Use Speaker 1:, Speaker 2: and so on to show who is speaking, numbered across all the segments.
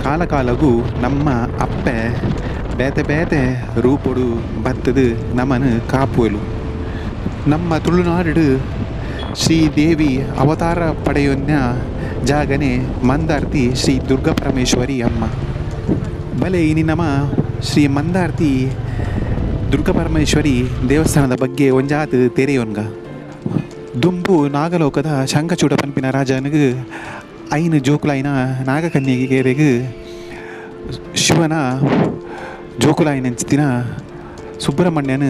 Speaker 1: ಕಾಲ ಕಾಲಗೂ ನಮ್ಮ ಅಪ್ಪೆ ಬೇತೆ ಬೇತೆ ರೂಪೊಡು ಬತ್ತದು ನಮ್ಮನ್ನು ಕಾಪುವಲು. ನಮ್ಮ ತುಳುನಾಡು ಶ್ರೀದೇವಿ ಅವತಾರ ಪಡೆಯೊನ್ನ ಜಾಗನೆ ಮಂದಾರ್ತಿ ಶ್ರೀ ದುರ್ಗಾ ಪರಮೇಶ್ವರಿ ಅಮ್ಮ. ಬಲೆ ಇನಿ ನಮ್ಮ ಶ್ರೀ ಮಂದಾರ್ತಿ ದುರ್ಗಾ ಪರಮೇಶ್ವರಿ ದೇವಸ್ಥಾನದ ಬಗ್ಗೆ ಒಂಜಾತು ತೆರೆಯೋನ್ಗ. ದುಂಬು ನಾಗಲೋಕದ ಶಂಖಚೂಡ ಪನ್ಪಿನ ರಾಜನಿಗೆ ಐನು ಜೋಕುಲಾಯಿನ ನಾಗಕನ್ಯೆಗೆರೆಗೆ ಶಿವನ ಜೋಕುಲಾಯಿನಂಚಿನ ಸುಬ್ರಹ್ಮಣ್ಯನ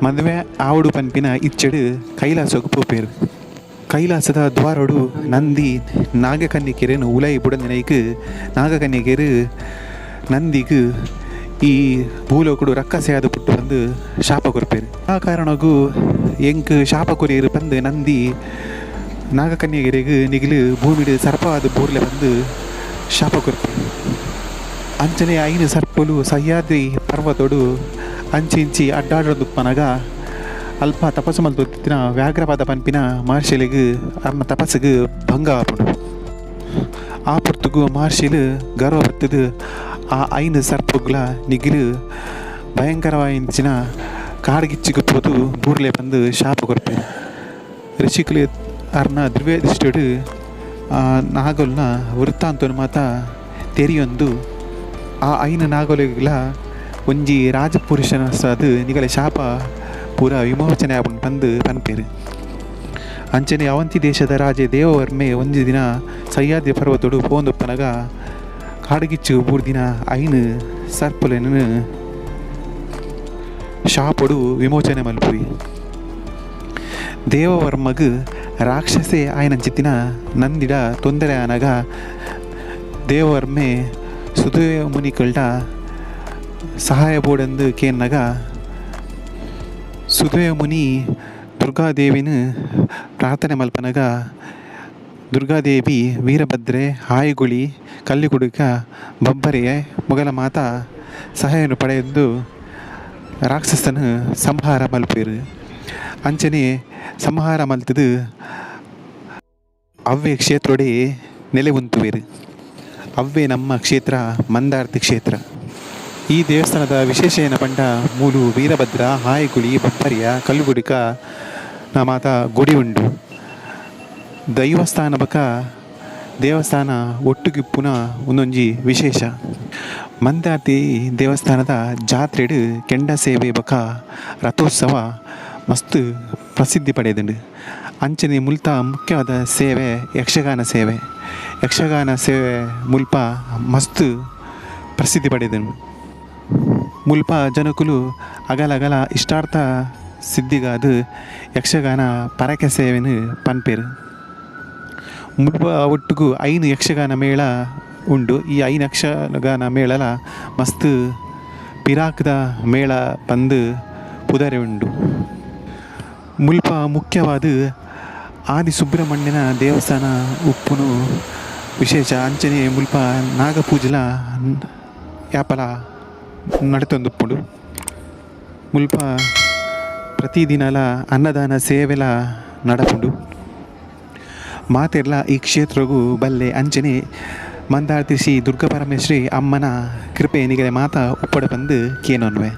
Speaker 1: ಮದುವೆ ಆವಡು ಪನ್ಪಿನ ಇಚ್ಚಡು ಕೈಲಾಸಕ್ಕೆ ಪೋಪೇರು. ಕೈಲಾಸದ ದ್ವಾರಡು ನಂದಿ ನಾಗಕನ್ಯಕೆರೆನು ಉಲೈ ಬುಡಂದಿನೈಕ್ ನಾಗಕನ್ಯಕೆರು ನಂದಿಗೆ ಈ ಭೂಲೋಕಡು ರಕ್ಕಸೆಯಾದ ಪುಟ್ಟು ಬಂದು ಶಾಪ ಕೊರ್ಪೇರು. ಆ ಕಾರಣಗೂ ಎಂಕ್ ಶಾಪ ಕೊರಿಯರು ಬಂದು ನಂದಿ ನಾಗಕನ್ಯಗೆರೆಗೆ ನಿಗಿಲು ಭೂಮಿಡು ಸರ್ಪವಾದ ಬೋರ್ಲೆ ಬಂದು ಶಾಪ ಕೊರ್ಪೇರು. ಅಂಚನೆ ಐನು ಸರ್ಪಲು ಸಹ್ಯಾದ್ರಿ ಪರ್ವತೋಡು ಅಂಚಿಂಚಿ ಅಡ್ಡಾಡೋದುಪ್ಪನಗ ಅಲ್ಪ ತಪಸ್ಸು ಮಲ್ತಿನ ವ್ಯಾಘ್ರಪಾದ ಪನ್ಪಿನ ಮಹರ್ಷಿಲಿಗೆ ಅಮ್ಮ ತಪಸ್ಸಿಗೆ ಭಂಗ ಆಪುಂಡು. ಆ ಪುರ್ತುಗು ಮಹರ್ಷಿಲು ಗರ್ವ ಬರ್ತದು ಆ ಐನು ಸರ್ಪಗಳ ನಿಗಿಲು ಭಯಂಕರವಾಯಿನ ಕಾಡ್ಗಿಚ್ಚಿಗೆ ಪೋದು ಬೂರ್ಲೆ ಬಂದು ಶಾಪ ಕೊರ್ಪೆ. ಋಷಿಕಲಿ ಅರ್ನ ದ್ರವ್ಯ ದೃಷ್ಟಿಡು ನಾಗಲ್ನ ವೃತ್ತಾಂತನು ಮಾತ ತೆರೆಯೊಂದು ಆ ಐನು ನಾಗಲಿಗಳ ಒಂಜಿ ರಾಜಪುರುಷನ ಅದು ನಿಗಲ ಶಾಪ ಪೂರ ವಿಮೋಚನೆ ಆಪುಂಡು ಬಂದು ಪನ್ಪೇರು. ಅಂಚನೆ ಅವಂತಿ ದೇಶದ ರಾಜೆ ದೇವವರ್ಮೆ ಒಂಜಿ ದಿನ ಸಹ್ಯಾದ್ರಿ ಪರ್ವತೋಡು ಪೋಂದೊಪ್ಪನಗ ಕಾಡ್ಗಿಚ್ಚು ಬೂರ್ದಿನ ಐನು ಸರ್ಪುಲೆನ ಶಾಪಡು ವಿಮೋಚನೆ ಮಲ್ಪುವಿ. ದೇವವರ್ಮಗ್ ರಾಕ್ಷಸೆ ಆಯ್ನಂಚಿತ್ತಿನ ನಂದಿಡ ತೊಂದರೆ ಆನಗ ದೇವವರ್ಮೆ ಸುಧುವೆ ಮುನಿಕಲ್ಡ ಸಹಾಯ ಬೋಡೆಂದು ಕೇನ್ನಗ ಸುಧುವೆ ಮುನಿ ದುರ್ಗಾದೇವಿನ ಪ್ರಾರ್ಥನೆ ಮಲ್ಪನಗ ದುರ್ಗಾದೇವಿ ವೀರಭದ್ರೆ ಹಾಯ್ಗುಳಿ ಕಲ್ಲಿಗುಡುಕ ಬಬ್ಬರೆಯ ಮೊಗಲ ಮಾತ ಸಹಾಯವನ್ನು ಪಡೆದು ರಾಕ್ಷಸನ ಸಂಹಾರ ಮಲ್ಪೇರು. ಅಂಚನೆ ಸಂಹಾರ ಮಲ್ತದು ಅವ್ವೆ ಕ್ಷೇತ್ರೊಡೆ ನೆಲೆ ಉಂತುವೇರು. ಅವ್ವೆ ನಮ್ಮ ಕ್ಷೇತ್ರ ಮಂದಾರ್ತಿ ಕ್ಷೇತ್ರ. ಈ ದೇವಸ್ಥಾನದ ವಿಶೇಷ ಏನ ಪಂಡ ಮೂಲು ವೀರಭದ್ರ ಹಾಯ್ಗುಳಿ ಬಬ್ಬರಿಯ ಕಲ್ಲುಗುಡಿಕ ಮಾತ ಗುಡಿ ಉಂಡು. ದೈವಸ್ಥಾನ ಬಕ ದೇವಸ್ಥಾನ ಒಟ್ಟುಗಿಪ್ಪುನ ಒಂದೊಂಜಿ ವಿಶೇಷ. ಮಂದಾರ್ತಿ ದೇವಸ್ಥಾನದ ಜಾತ್ರೆಡು ಕೆಂಡ ಸೇವೆ ಬಕ ರಥೋತ್ಸವ ಮಸ್ತ್ ಪ್ರಸಿದ್ಧಿ ಪಡೆದುಂಡು. ಅಂಚನೆ ಮುಲ್ತ ಮುಖ್ಯವಾದ ಸೇವೆ ಯಕ್ಷಗಾನ ಸೇವೆ. ಯಕ್ಷಗಾನ ಸೇವೆ ಮುಲ್ಪ ಮಸ್ತ್ ಪ್ರಸಿದ್ಧಿ ಪಡೆದನು. ಮುಲ್ಪ ಜನಕುಲು ಅಗಲಗಲ ಇಷ್ಟಾರ್ಥ ಸಿದ್ಧಿಗಾದ ಯಕ್ಷಗಾನ ಪರಕೆ ಸೇವೆನು ಪನ್ಪೇರು. ಮುಲ್ಪ ಒಟ್ಟಿಗೂ ಐನು ಯಕ್ಷಗಾನ ಮೇಳ ಉಂಡು. ಈ ಐನು ಯಕ್ಷಗಾನ ಮೇಳಲ ಮಸ್ತ್ ಪಿರಾಕ್ದ ಮೇಳ ಬಂದು ಪುದರೆ ಉಂಡು. ಮುಲ್ಪ ಮುಖ್ಯವಾದ ಆದಿ ಸುಬ್ರಹ್ಮಣ್ಯನ ದೇವಸ್ಥಾನ ಉಪ್ಪುನು ವಿಶೇಷ. ಅಂಚನೆ ಮುಲ್ಪ ನಾಗಪೂಜಲ ಯಾಪಲ ನಡತೊಂದುಪ್ಪುಡು. ಮುಲ್ಪ ಪ್ರತಿದಿನಲ ಅನ್ನದಾನ ಸೇವೆಲ ನಡಪುಂಡು. ಮಾತೆರ್ಲ ಈ ಕ್ಷೇತ್ರಗೂ ಬಲ್ಲೆ. ಅಂಚನೆ ಮಂದಾರ್ತಿ ಶ್ರೀ ದುರ್ಗಾ ಪರಮೇಶ್ವರಿ ಅಮ್ಮನ ಕೃಪೆ ನಿಗಲೆ ಮಾತ ಉಪ್ಪಡ ಬಂದು ಕೇನೊನ್ವೆ.